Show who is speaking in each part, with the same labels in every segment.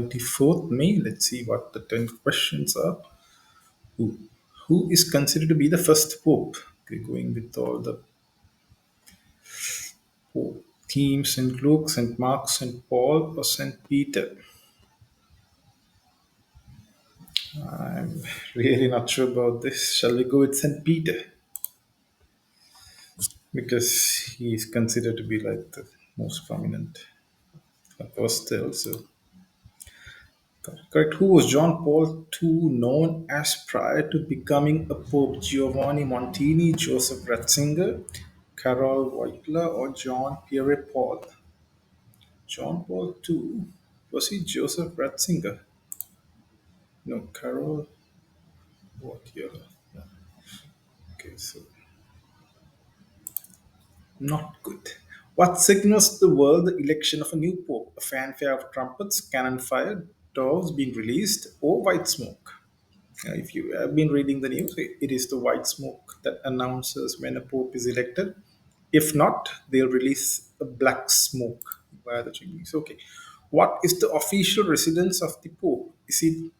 Speaker 1: 24th May. Let's see what the 10 questions are. Who, who is considered to be the first pope? Okay, going with all the pope themes: St. Luke, St. Mark, St. Paul, or St. Peter? I'm really not sure about this. Shall we go with St. Peter? Because he is considered to be like the most prominent apostle. So, correct. Who was John Paul II known as prior to becoming a pope? Giovanni Montini, Joseph Ratzinger, Karol Wojtyla, or John Pierre Paul? John Paul II, was he Joseph Ratzinger? No, Karol Wojtyla. Yeah. Okay, so not good. What signals the world the election of a new pope? A fanfare of trumpets, cannon fire, doves being released, or white smoke? If you have been reading the news, it is the white smoke that announces when a pope is elected. If not, they'll release a black smoke via the chimneys. Okay. What is the official residence of the pope? Is it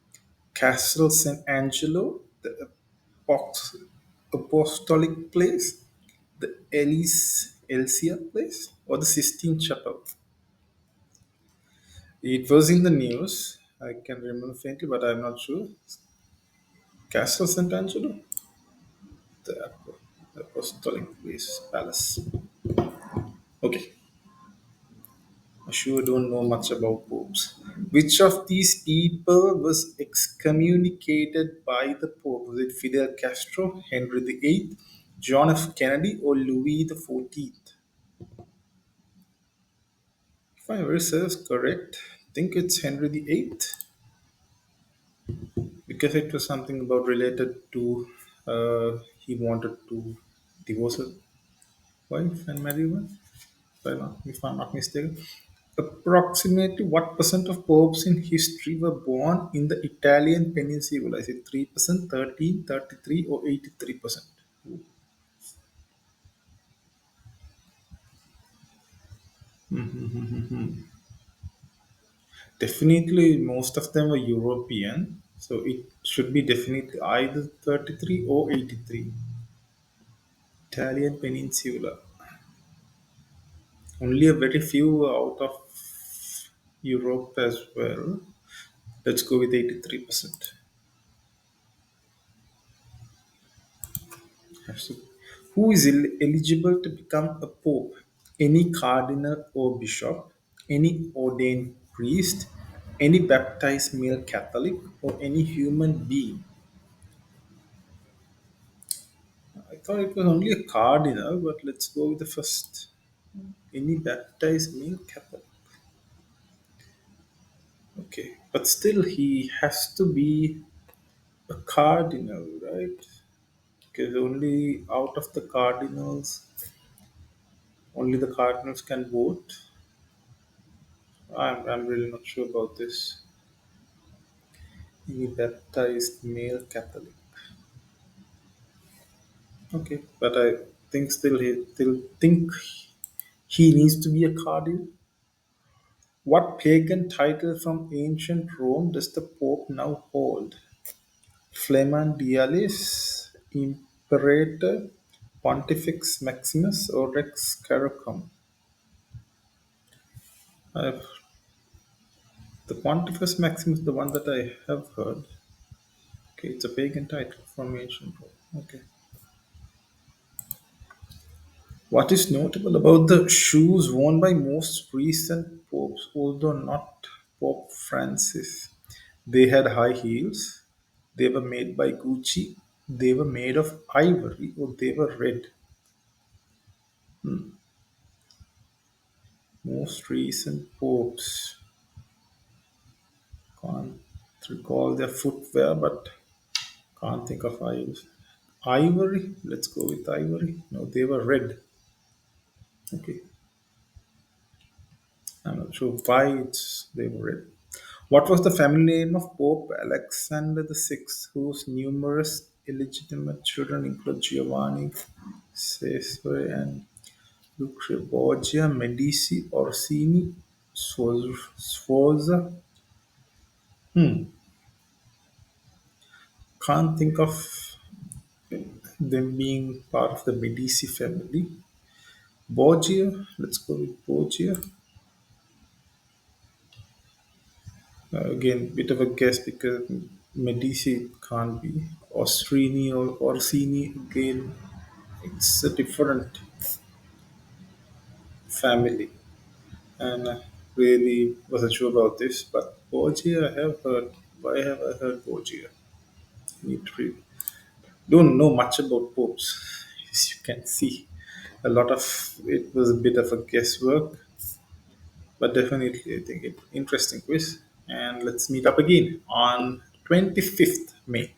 Speaker 1: Castle San Angelo, the Apostolic Place, the Elsia Place, or the Sistine Chapel? It was in the news. I can remember faintly, but I'm not sure. Castle St. Angelo? The Apostolic Place Palace. Okay, I sure don't know much about popes. Which of these people was excommunicated by the Pope? Was it Fidel Castro, Henry VIII, John F. Kennedy, or Louis XIV? If my research is correct, I think it's Henry VIII because it was something about related to he wanted to divorce his wife and marry one. If I'm not mistaken. Approximately what percent of popes in history were born in the Italian peninsula? Is it 3%, 13, 33, or 83%? Definitely, most of them were European, so it should be definitely either 33 or 83. Italian peninsula. Only a very few out of Europe as well. Let's go with 83%. Absolutely. Who is eligible to become a pope? Any cardinal or bishop, any ordained priest, any baptized male Catholic, or any human being? I thought it was only a cardinal, but let's go with the first. Any baptized male Catholic. Okay, but still he has to be a cardinal, right? Because only out of the cardinals, only the cardinals can vote. I'm really not sure about this. Any baptized male Catholic. Okay, but I think he still think he needs to be a cardinal. What pagan title from ancient Rome does the Pope now hold? Flamandialis, Imperator, Pontifex Maximus, or Rex Caracum? I've, the Pontifex Maximus, the one that I have heard. Okay, it's a pagan title from ancient Rome. Okay. What is notable about the shoes worn by most recent popes, although not Pope Francis? They had high heels, they were made by Gucci, they were made of ivory, or they were red. Most recent popes. Can't recall their footwear, but can't think of ivory. Ivory? Let's go with ivory. No, they were red. Okay, I'm not sure why they were red. What was the family name of Pope Alexander VI, whose numerous illegitimate children include Giovanni, Cesare, and Lucrezia Borgia, Medici, Orsini, Sforza? Hmm. Can't think of them being part of the Medici family. Borgia, let's go with Borgia. Again, bit of a guess because Medici can't be. Ostrini or Orsini, again, it's a different family. And really wasn't sure about this, but Borgia I have heard. Why have I heard Borgia? Need to read. Don't know much about popes, as you can see. A lot of it was a bit of a guesswork, but definitely I think it interesting quiz. And let's meet up again on 25th May.